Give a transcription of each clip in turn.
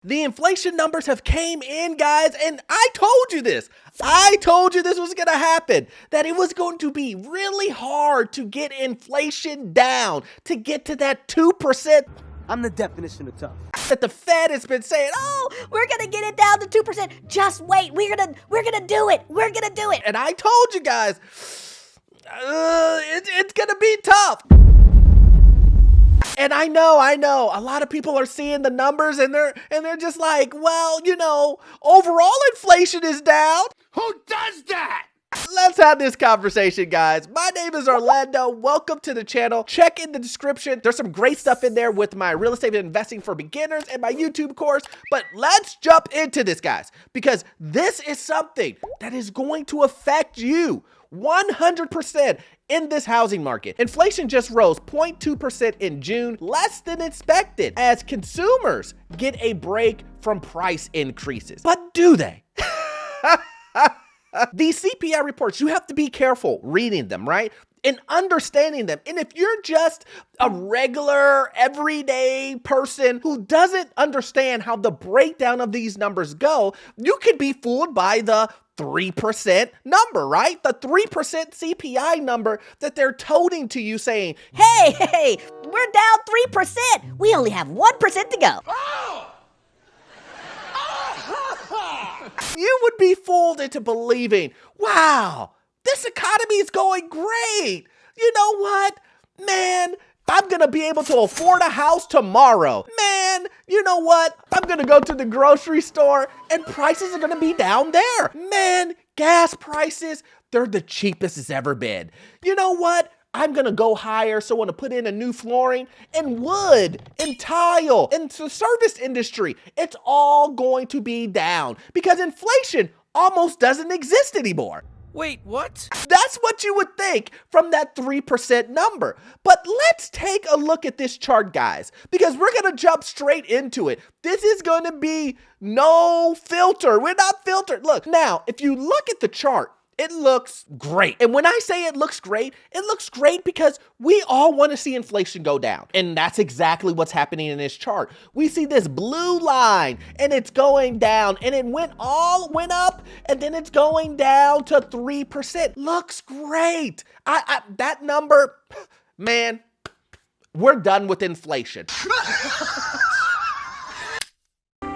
The inflation numbers have came in, guys, and I told you this. I told you this was going to happen, that it was going to be really hard to get inflation down, to get to that 2%. I'm the definition of tough. That the Fed has been saying, oh, we're gonna get it down to 2%. Just wait, we're gonna do it. We're gonna do it. And I told you guys, it's gonna be tough. And I know, a lot of people are seeing the numbers and they're just like, well, you know, overall inflation is down. Who does that? Let's have this conversation, guys. My name is Orlando. Welcome to the channel. Check in the description. There's some great stuff in there with my real estate investing for beginners and my YouTube course. But let's jump into this, guys, because this is something that is going to affect you 100% in this housing market. Inflation just rose 0.2% in June, less than expected, as consumers get a break from price increases. But do they? These CPI reports, you have to be careful reading them, right? And understanding them. And if you're just a regular, everyday person who doesn't understand how the breakdown of these numbers go, you could be fooled by the 3% number, right? The 3% CPI number that they're toting to you saying, hey, we're down 3%. We only have 1% to go. You would be fooled into believing, wow, this economy is going great. You know what? Man, I'm going to be able to afford a house tomorrow. Man, you know what? I'm going to go to the grocery store and prices are going to be down there. Man, gas prices, they're the cheapest it's ever been. You know what? I'm going to go higher, so I want to put in a new flooring and wood and tile and the service industry. It's all going to be down because inflation almost doesn't exist anymore. Wait, what? That's what you would think from that 3% number. But let's take a look at this chart, guys, because we're going to jump straight into it. This is going to be no filter. We're not filtered. Look, now, if you look at the chart, it looks great. And when I say it looks great because we all want to see inflation go down. And that's exactly what's happening in this chart. We see this blue line and it's going down and it went up and then it's going down to 3%. Looks great. That number, man, we're done with inflation.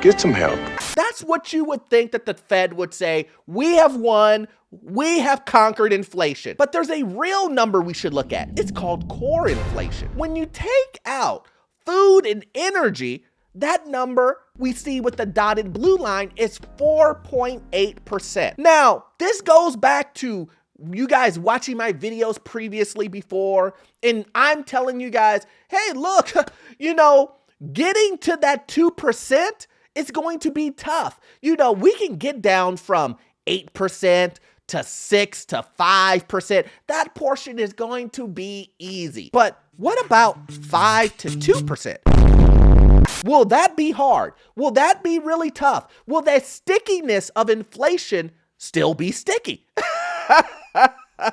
Get some help. That's what you would think that the Fed would say. We have won. We have conquered inflation. But there's a real number we should look at. It's called core inflation. When you take out food and energy, that number we see with the dotted blue line is 4.8%. Now, this goes back to you guys watching my videos previously before, and I'm telling you guys, hey, look, you know, getting to that 2%, it's going to be tough. You know, we can get down from 8% to 6 to 5%. That portion is going to be easy. But what about 5 to 2%? Will that be hard? Will that be really tough? Will that stickiness of inflation still be sticky?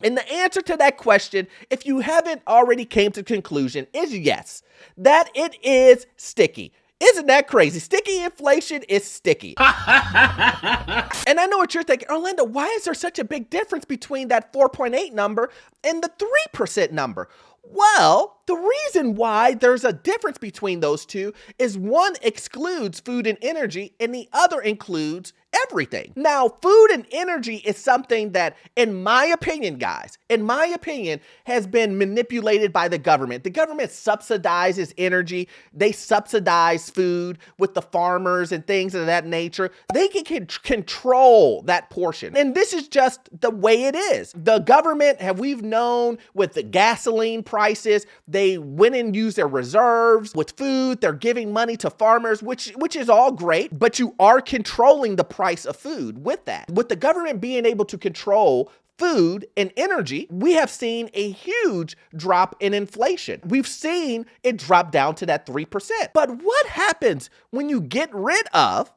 And the answer to that question, if you haven't already came to the conclusion, is yes, that it is sticky. Isn't that crazy? Sticky inflation is sticky. And I know what you're thinking, Orlando, why is there such a big difference between that 4.8 number and the 3% number? Well, the reason why there's a difference between those two is one excludes food and energy and the other includes everything. Now, food and energy is something that, in my opinion, guys, has been manipulated by the government. The government subsidizes energy. They subsidize food with the farmers and things of that nature. They can control that portion. And this is just the way it is. The government, we've known with the gasoline prices, they went and used their reserves. With food, they're giving money to farmers, which is all great, but you are controlling the price of food with that. With the government being able to control food and energy, we have seen a huge drop in inflation. We've seen it drop down to that 3%. But what happens when you get rid of,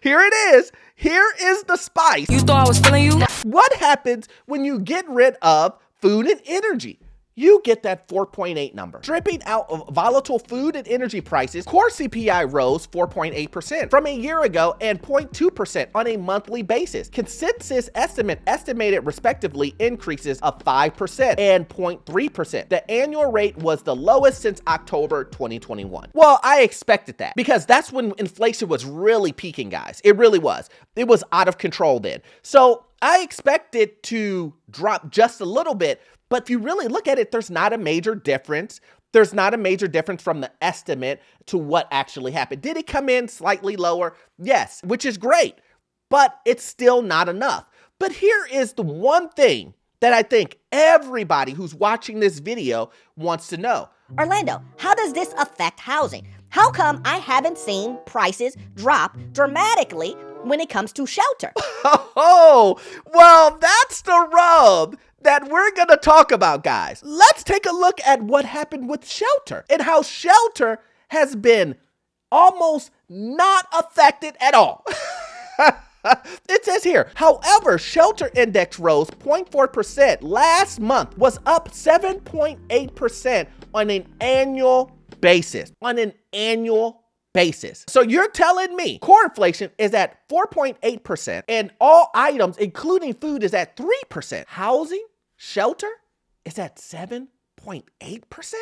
here it is. Here is the spice. You thought I was feeling you? What happens when you get rid of food and energy? you get that 4.8 number. Stripping out of volatile food and energy prices, core CPI rose 4.8% from a year ago and 0.2% on a monthly basis. Consensus estimated respectively increases of 5% and 0.3%. The annual rate was the lowest since October 2021. Well, I expected that because that's when inflation was really peaking, guys. It really was. It was out of control then. So I expect it to drop just a little bit, but if you really look at it, there's not a major difference. There's not a major difference from the estimate to what actually happened. Did it come in slightly lower? Yes, which is great, but it's still not enough. But here is the one thing that I think everybody who's watching this video wants to know. Orlando, how does this affect housing? How come I haven't seen prices drop dramatically when it comes to shelter? Oh, well, that's the rub that we're gonna talk about, guys. Let's take a look at what happened with shelter and how shelter has been almost not affected at all. It says here, however, shelter index rose 0.4% last month, was up 7.8% on an annual basis. So you're telling me core inflation is at 4.8% and all items, including food, is at 3%. Housing, shelter is at 7.8%?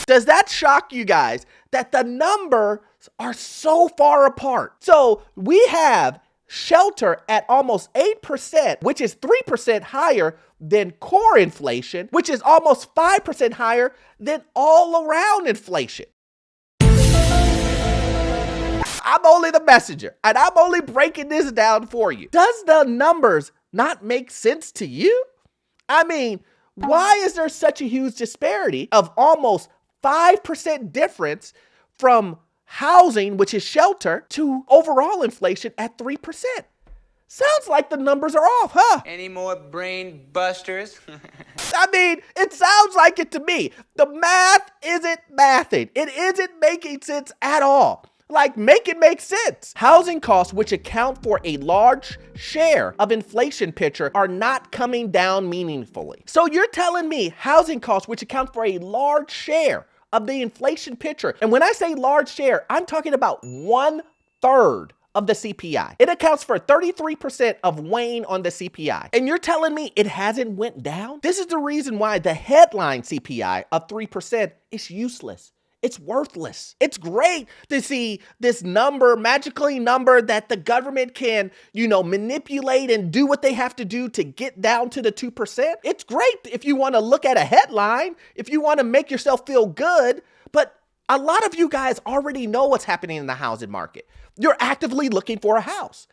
Does that shock you guys that the numbers are so far apart? So we have shelter at almost 8%, which is 3% higher than core inflation, which is almost 5% higher than all around inflation. I'm only the messenger, and I'm only breaking this down for you. Does the numbers not make sense to you? I mean, why is there such a huge disparity of almost 5% difference from housing, which is shelter, to overall inflation at 3%? Sounds like the numbers are off, huh? Any more brain busters? I mean, it sounds like it to me. The math isn't mathing. It isn't making sense at all. Like, make it make sense. Housing costs, which account for a large share of inflation picture, are not coming down meaningfully. So you're telling me housing costs, which account for a large share of the inflation picture, and when I say large share, I'm talking about 1/3 of the CPI. It accounts for 33% of weighing on the CPI. And you're telling me it hasn't went down? This is the reason why the headline CPI of 3% is useless. It's worthless. It's great to see this number, magically number that the government can, manipulate and do what they have to do to get down to the 2%. It's great if you want to look at a headline, if you want to make yourself feel good, but a lot of you guys already know what's happening in the housing market. You're actively looking for a house.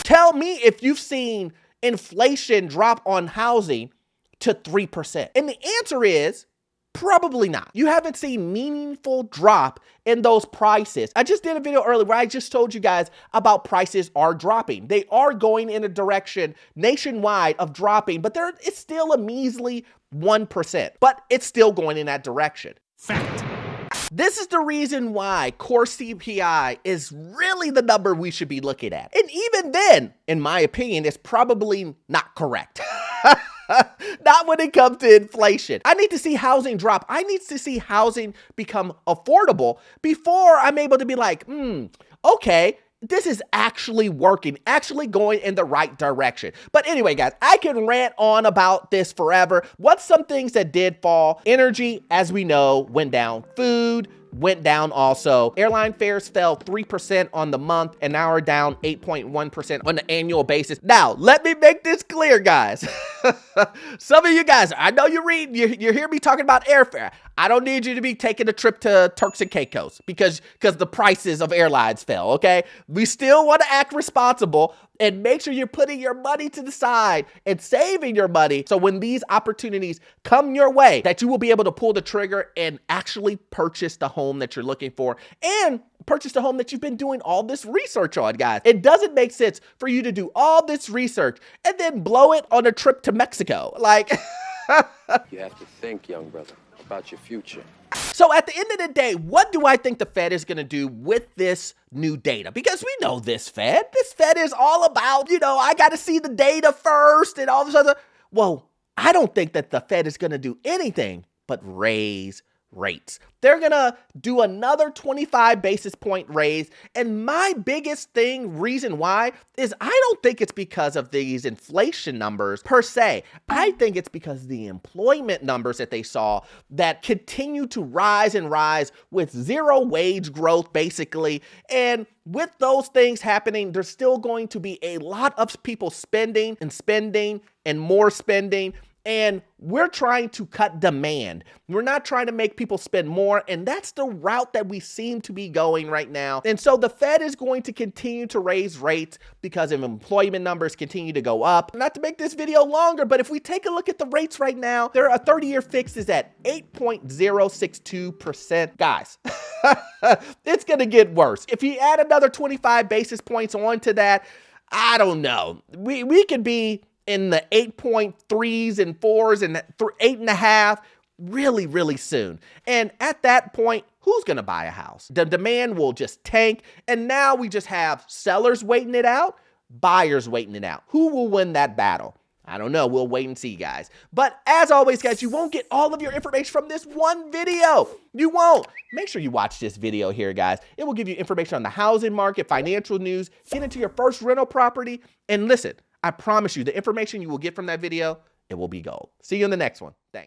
Tell me if you've seen inflation drop on housing to 3%. And the answer is probably not. You haven't seen meaningful drop in those prices. I just did a video earlier where I just told you guys about prices are dropping. They are going in a direction nationwide of dropping, but it's still a measly 1%, but it's still going in that direction. Fact. This is the reason why core CPI is really the number we should be looking at. And even then, in my opinion, it's probably not correct. Not when it comes to inflation. I need to see housing drop. I need to see housing become affordable before I'm able to be like, okay, this is actually working, actually going in the right direction. But anyway, guys, I can rant on about this forever. What's some things that did fall? Energy, as we know, went down. Food went down also. Airline fares fell 3% on the month and now are down 8.1% on the annual basis. Now, let me make this clear, guys. Some of you guys, I know you hear me talking about airfare. I don't need you to be taking a trip to Turks and Caicos because the prices of airlines fell, okay? We still want to act responsible and make sure you're putting your money to the side and saving your money so when these opportunities come your way, that you will be able to pull the trigger and actually purchase the home that you're looking for and purchase the home that you've been doing all this research on, guys. It doesn't make sense for you to do all this research and then blow it on a trip to Mexico. Like, You have to think, young brother. about your future. So at the end of the day, what do I think the Fed is going to do with this new data? Because we know this Fed is all about, I got to see the data first and all this other. Well, I don't think that the Fed is going to do anything but raise rates. They're going to do another 25 basis point raise. And my biggest reason why is I don't think it's because of these inflation numbers per se. I think it's because the employment numbers that they saw that continue to rise and rise with zero wage growth, basically. And with those things happening, there's still going to be a lot of people spending and more spending. And we're trying to cut demand. We're not trying to make people spend more. And that's the route that we seem to be going right now. And so the Fed is going to continue to raise rates because if employment numbers continue to go up. Not to make this video longer, but if we take a look at the rates right now, a 30-year fix is at 8.062%. Guys, it's going to get worse. If you add another 25 basis points onto that, I don't know. We could be in the 8.3s and 4s and 8.5 really, really soon. And at that point, who's going to buy a house? The demand will just tank. And now we just have sellers waiting it out, buyers waiting it out. Who will win that battle? I don't know. We'll wait and see, guys. But as always, guys, you won't get all of your information from this one video. You won't. Make sure you watch this video here, guys. It will give you information on the housing market, financial news, get into your first rental property. And listen, I promise you, the information you will get from that video, it will be gold. See you in the next one. Thanks.